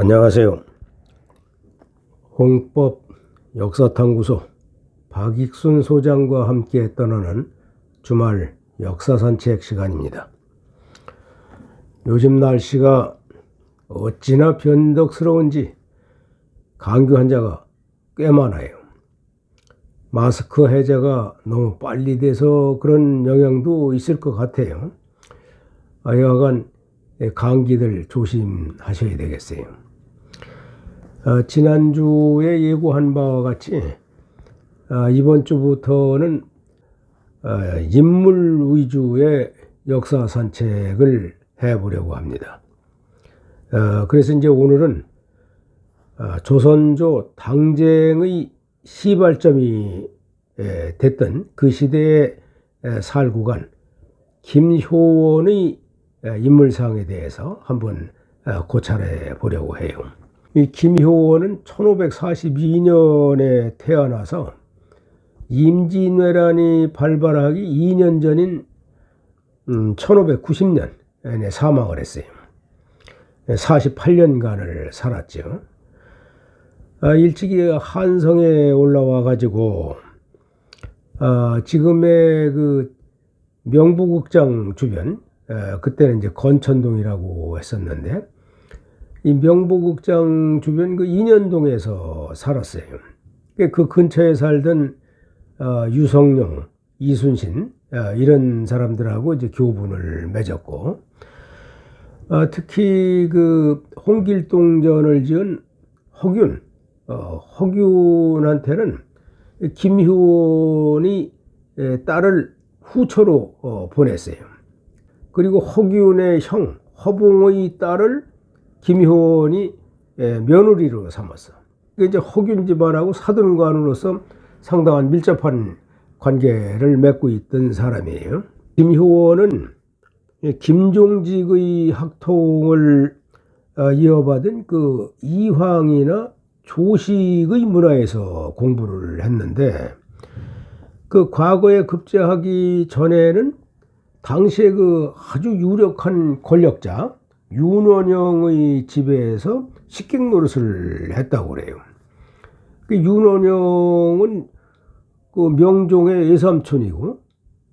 안녕하세요. 홍법 역사탐구소 박익순 소장과 함께 떠나는 주말 역사산책 시간입니다. 요즘 날씨가 어찌나 변덕스러운지 감기 환자가 꽤 많아요. 마스크 해제가 너무 빨리 돼서 그런 영향도 있을 것 같아요. 여하간 감기들 조심하셔야 되겠어요. 지난주에 예고한 바와 같이 이번 주부터는 인물 위주의 역사 산책을 해보려고 합니다. 그래서 이제 오늘은 조선조 당쟁의 시발점이 됐던 그 시대에 살고 간 김효원의 인물상에 대해서 한번 고찰해 보려고 해요. 이 김효원은 1542년에 태어나서 임진왜란이 발발하기 2년 전인 1590년에 사망을 했어요. 48년간을 살았죠. 일찍이 한성에 올라와 가지고 지금의 그 명부극장 주변, 그때는 이제 건천동이라고 했었는데, 이 명보극장 주변 그 인현동에서 살았어요. 그 근처에 살던 유성룡, 이순신 이런 사람들하고 이제 교분을 맺었고, 특히 그 홍길동전을 지은 허균한테는 김효원이 딸을 후처로 보냈어요. 그리고 허균의 형 허봉의 딸을 김효원이 며느리로 삼았어. 이제 허균 집안하고 사돈관으로서 상당한 밀접한 관계를 맺고 있던 사람이에요. 김효원은 김종직의 학통을 이어받은 그 이황이나 조식의 문화에서 공부를 했는데, 그 과거에 급제하기 전에는 당시에 그 아주 유력한 권력자 윤원영의 집에서 식객 노릇을 했다고 그래요. 그 윤원영은 그 명종의 외삼촌이고,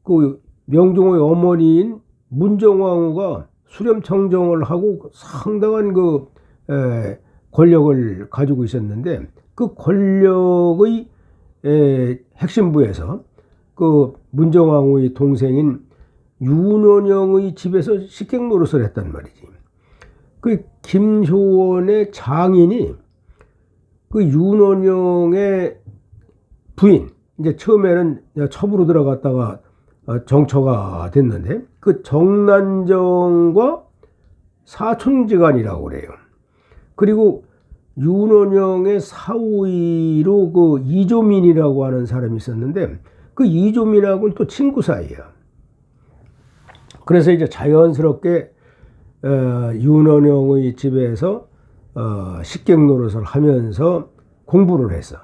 그 명종의 어머니인 문정왕후가 수렴청정을 하고 상당한 그 권력을 가지고 있었는데, 그 권력의 핵심부에서 그 문정왕후의 동생인 윤원영의 집에서 식객 노릇을 했단 말이지. 그 김효원의 장인이 그 윤원영의 부인, 이제 처음에는 첩으로 들어갔다가 정처가 됐는데, 그 정난정과 사촌지간이라고 그래요. 그리고 윤원영의 사위로 그 이조민이라고 하는 사람이 있었는데, 그 이조민하고는 또 친구 사이야. 그래서 이제 자연스럽게 윤원영의 집에서 식객 노릇을 하면서 공부를 했어.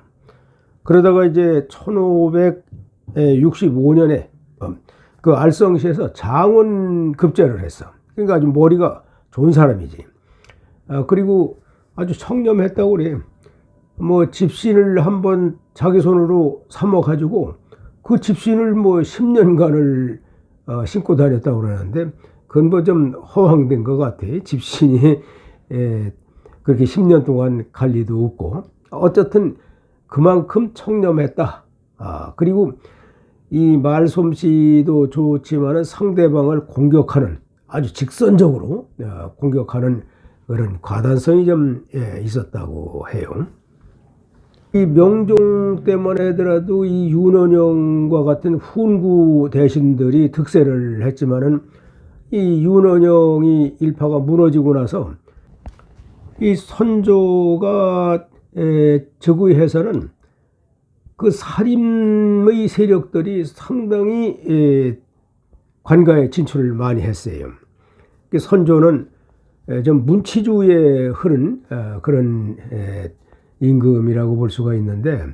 그러다가 이제 1565년에 그 알성시에서 장원 급제를 했어. 그러니까 아주 머리가 좋은 사람이지. 그리고 아주 청렴했다고 그래. 뭐 집신을 한번 자기 손으로 삼아 가지고 그 집신을 뭐 10년간을 신고 다녔다고 그러는데, 그건 뭐 좀 허황된 것 같아. 집신이 그렇게 10년 동안 갈 리도 없고. 어쨌든 그만큼 청렴했다. 그리고 이 말솜씨도 좋지만은 상대방을 공격하는, 아주 직선적으로 공격하는 그런 과단성이 좀 있었다고 해요. 이 명종 때만 하더라도 이 윤원영과 같은 훈구 대신들이 득세를 했지만은, 이 윤원영이 일파가 무너지고 나서 이 선조가 즉위해서는 그 살인의 세력들이 상당히 관가에 진출을 많이 했어요. 선조는 좀 문치주의에 흐른 그런 임금이라고 볼 수가 있는데,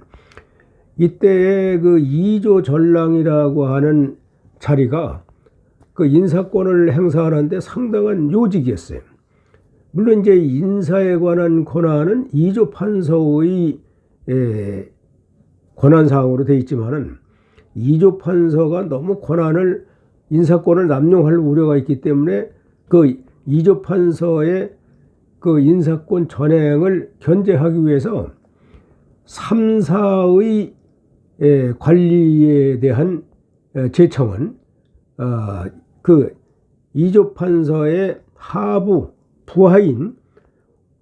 이때에 그 이조 전랑이라고 하는 자리가 그 인사권을 행사하는데 상당한 요직이었어요. 물론 이제 인사에 관한 권한은 이조 판서의 권한사항으로 되어 있지만은 이조 판서가 너무 권한을 인사권을 남용할 우려가 있기 때문에 그 이조 판서의 그 인사권 전행을 견제하기 위해서 3사의 관리에 대한 제청은 그 이조 판서의 하부 부하인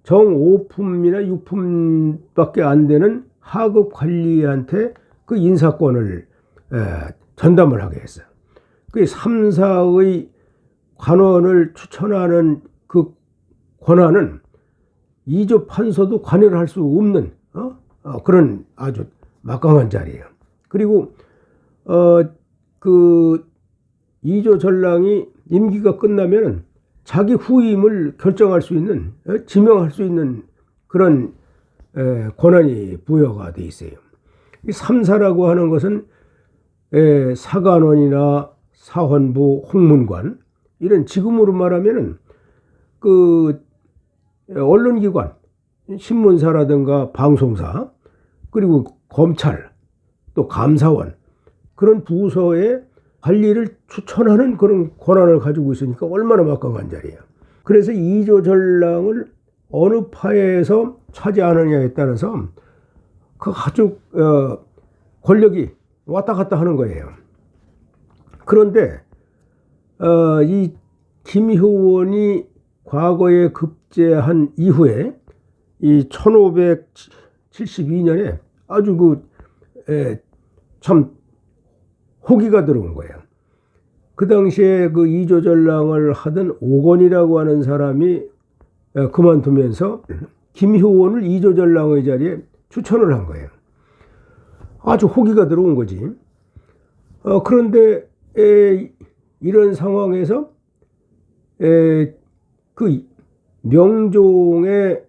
정 5품이나 6품밖에 안 되는 하급 관리한테 그 인사권을 전담을 하게 했어요. 그 3사의 관원을 추천하는 그 권한은 이조 판서도 관여를 할 수 없는 그런 아주 막강한 자리예요. 그리고 그 이조 전랑이 임기가 끝나면은 자기 후임을 결정할 수 있는, 지명할 수 있는 그런 권한이 부여가 돼 있어요. 이 3사라고 하는 것은 사관원이나 사헌부, 홍문관 이런 지금으로 말하면은 그 언론기관, 신문사라든가 방송사, 그리고 검찰, 또 감사원 그런 부서의 관리를 추천하는 그런 권한을 가지고 있으니까 얼마나 막강한 자리예요. 그래서 이조 전랑을 어느 파에서 차지하느냐에 따라서 그 아주 권력이 왔다 갔다 하는 거예요. 그런데 이 김효원이 과거에 급제한 이후에 이 1572년에 아주 참 호기가 들어온 거예요. 그 당시에 그 이조 전랑을 하던 오건이라고 하는 사람이 그만두면서 김효원을 이조 전랑의 자리에 추천을 한 거예요. 아주 호기가 들어온 거지. 그런데 이런 상황에서 그 명종의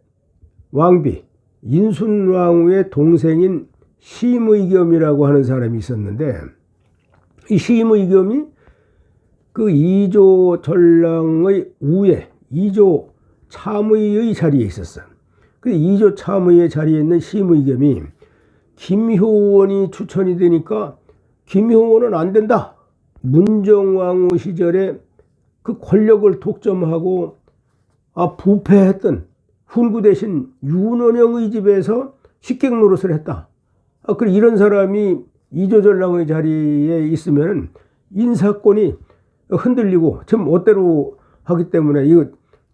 왕비 인순왕후의 동생인 심의겸이라고 하는 사람이 있었는데, 이 심의겸이 그 이조 전랑의 우에 이조 참의의 자리에 있었어. 그 이조 참의의 자리에 있는 심의겸이 김효원이 추천이 되니까 김효원은 안 된다. 문정왕후 시절에 그 권력을 독점하고 부패했던 훈구 대신 윤원영의 집에서 식객 노릇을 했다. 그래 이런 사람이 이조 전랑의 자리에 있으면 인사권이 흔들리고 좀 멋대로 하기 때문에 이거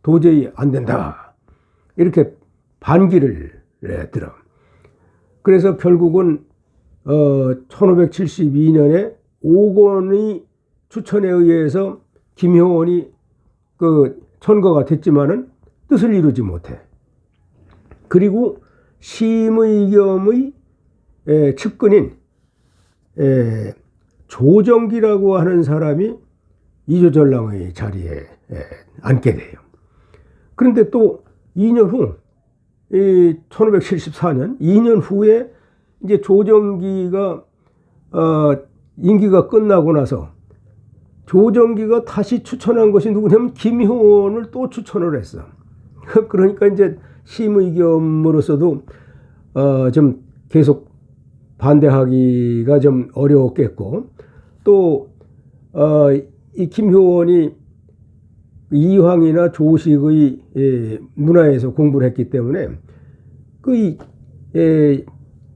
도저히 안 된다. 이렇게 반기를 들어. 그래서 결국은 1572년에 오건의 추천에 의해서 김효원이 그 천거가 됐지만은 뜻을 이루지 못해. 그리고 심의겸의 측근인 조정기라고 하는 사람이 이조 전랑의 자리에 앉게 돼요. 그런데 또 2년 후, 1574년 2년 후에 이제 조정기가 임기가 끝나고 나서 조정기가 다시 추천한 것이 누구냐면 김효원을 또 추천을 했어. 그러니까 이제 심의겸으로서도 좀 계속 반대하기가 좀 어려웠겠고, 또 이 김효원이 이황이나 조식의 문화에서 공부를 했기 때문에 그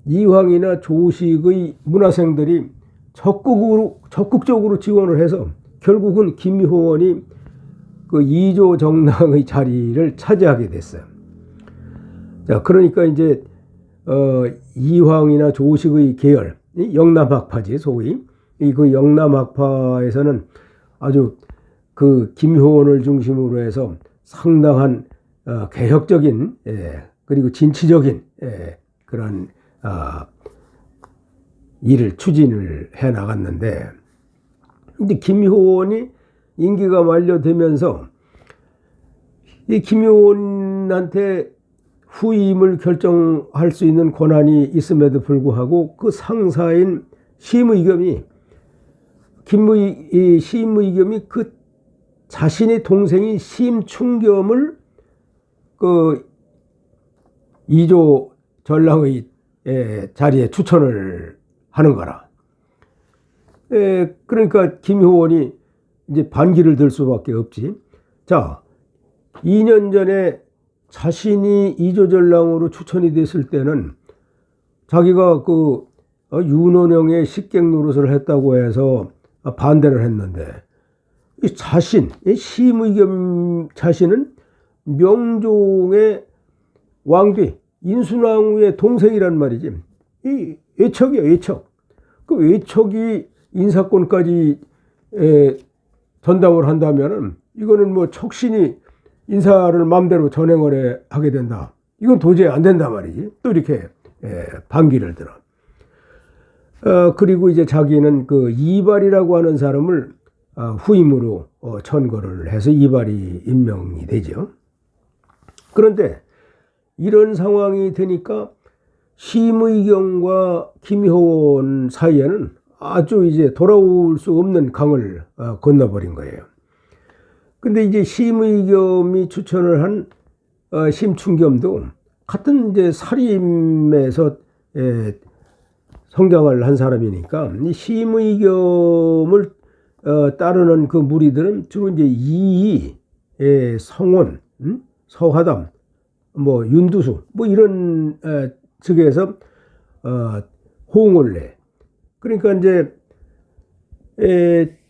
이황이나 조식의 문화생들이 적극적으로 지원을 해서 결국은 김효원이 그 이조 정랑의 자리를 차지하게 됐어요. 자, 그러니까 이제 이황이나 조식의 계열, 영남학파지 소위. 그 영남학파에서는 아주 그 김효원을 중심으로 해서 상당한 개혁적인 그리고 진취적인 그런 일을 추진을 해 나갔는데, 근데 김효원이 임기가 만료되면서 이 김효원한테 후임을 결정할 수 있는 권한이 있음에도 불구하고 그 상사인 심의겸이 심의겸이 그 자신의 동생인 심충겸을 그 이조 전랑의 자리에 추천을 하는 거라. 그러니까 김효원이 이제 반기를 들 수밖에 없지. 자, 2년 전에 자신이 이조 전랑으로 추천이 됐을 때는 자기가 그 윤원영의 식객 노릇을 했다고 해서 반대를 했는데, 이 자신, 심의겸 자신은 명종의 왕비 인순왕후의 동생이란 말이지. 이 외척이야, 외척. 그 외척이 인사권까지 전담을 한다면은 이거는 뭐 척신이 인사를 마음대로 전행을 하게 된다. 이건 도저히 안 된다 말이지. 또 이렇게 반기를 들어. 그리고 이제 자기는 그 이발이라고 하는 사람을 후임으로 천거를 해서 이발이 임명이 되죠. 그런데 이런 상황이 되니까 심의겸과 김효원 사이에는 아주 이제 돌아올 수 없는 강을 건너버린 거예요. 근데 이제 심의겸이 추천을 한 심춘겸도 같은 이제 사림에서 성장을 한 사람이니까 이 심의겸을 따르는 그 무리들은 주로 이제 이의, 성원, 서화담, 뭐 윤두수, 뭐 이런 측에서 호응을 내. 그러니까 이제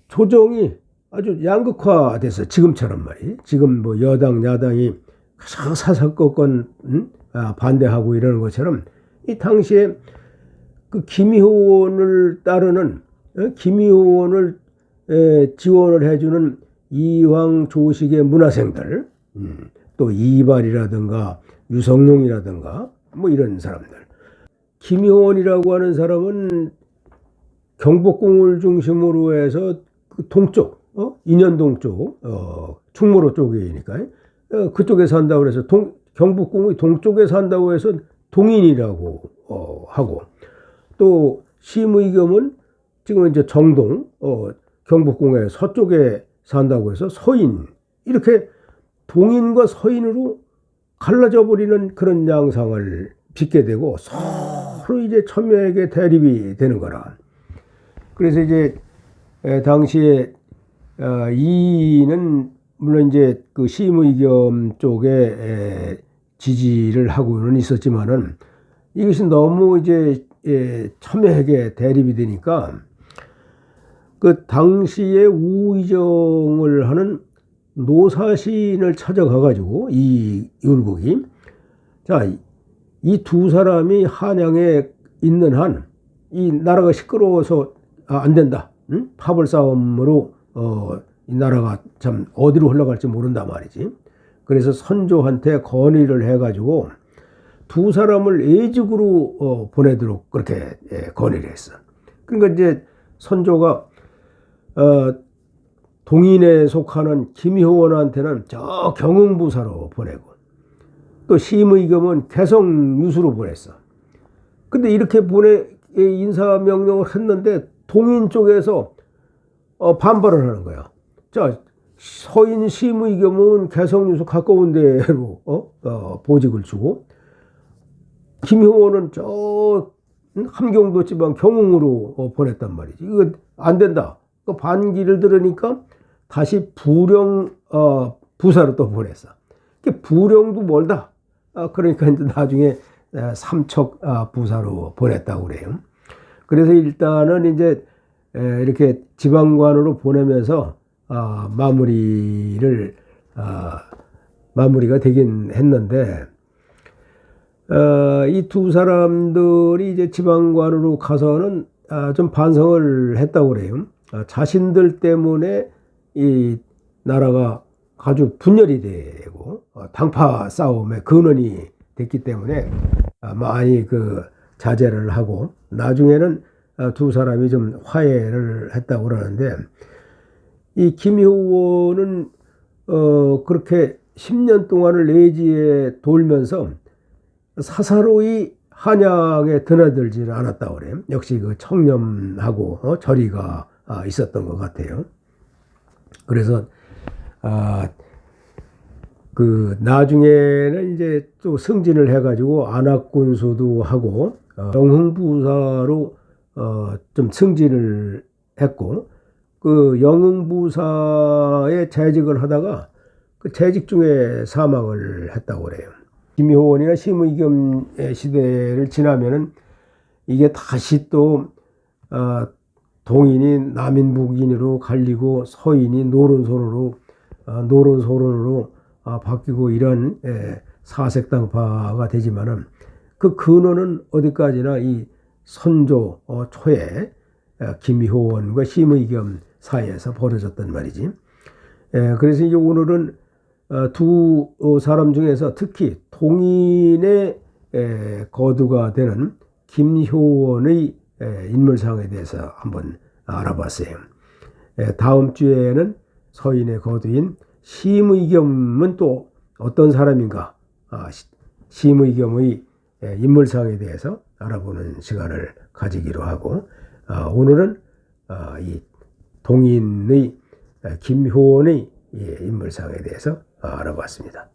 조정이 아주 양극화돼서 지금처럼 말이. 지금 뭐 여당 야당이 사사건건 반대하고 이러는 것처럼 이 당시에 그 김효원을 따르는 김효원을 지원을 해주는 이황 조식의 문화생들, 또 이발이라든가 유성룡이라든가 뭐 이런 사람들. 김효원이라고 하는 사람은 경복궁을 중심으로 해서 그 동쪽, 인현동 쪽, 충무로 쪽이니까 그쪽에 산다고 해서 경복궁의 동쪽에 산다고 해서 동인이라고 하고, 또 심의겸은 지금 이제 정동, 경복궁의 서쪽에 산다고 해서 서인, 이렇게 동인과 서인으로 갈라져 버리는 그런 양상을 빚게 되고 서로 이제 첨예하게 대립이 되는 거라. 그래서 이제 당시에 이는 물론 이제 그 심의겸 쪽에 지지를 하고는 있었지만은 이것이 너무 이제 첨예하게 대립이 되니까 그 당시에 우의정을 하는 노사신을 찾아가 가지고 이 율곡이, 자, 이 두 사람이 한양에 있는 한 이 나라가 시끄러워서 안 된다. 파벌 싸움으로 이 나라가 참 어디로 흘러갈지 모른다 말이지. 그래서 선조한테 건의를 해가지고 두 사람을 애직으로 보내도록 그렇게 건의를 했어. 그러니까 이제 선조가 동인에 속하는 김효원한테는 저 경흥부사로 보내고, 또 심의겸은 개성유수로 보냈어. 근데 이렇게 인사명령을 했는데 동인 쪽에서 반발을 하는 거야. 자, 서인 심의겸은 개성유수 가까운 데로 보직을 주고, 김효원은 저 함경도 지방 경흥으로 보냈단 말이지. 이거 안 된다. 그 반기를 들으니까 다시 부령 부사로 또 보냈어. 부령도 멀다. 그러니까 이제 나중에 삼척 부사로 보냈다고 그래요. 그래서 일단은 이제 이렇게 지방관으로 보내면서 마무리가 되긴 했는데, 이 두 사람들이 이제 지방관으로 가서는 좀 반성을 했다고 그래요. 자신들 때문에 이 나라가 아주 분열이 되고 당파 싸움의 근원이 됐기 때문에 많이 그 자제를 하고, 나중에는 두 사람이 좀 화해를 했다고 그러는데, 이 김효원은 그렇게 10년 동안을 내지에 돌면서 사사로이 한양에 드나들지는 않았다고 그래요. 역시 그 청렴하고 절의가 있었던 것 같아요. 그래서 그 나중에는 이제 또 승진을 해가지고 안학군수도 하고 영흥부사로 좀 승진을 했고 그 영흥부사에 재직을 하다가 그 재직 중에 사망을 했다고 그래요. 김효원이나 심의겸의 시대를 지나면은 이게 다시 또 동인이 남인북인으로 갈리고 서인이 노론소론으로 바뀌고 이런 사색당파가 되지만은 그 근원은 어디까지나 이 선조 초에 김효원과 심의겸 사이에서 벌어졌단 말이지. 그래서 이제 오늘은 두 사람 중에서 특히 동인의 거두가 되는 김효원의 인물상에 대해서 한번 알아봤어요. 다음 주에는 서인의 거두인 심의겸은 또 어떤 사람인가, 심의겸의 인물상에 대해서 알아보는 시간을 가지기로 하고, 오늘은 이 동인의 김효원의 인물상에 대해서 알아봤습니다.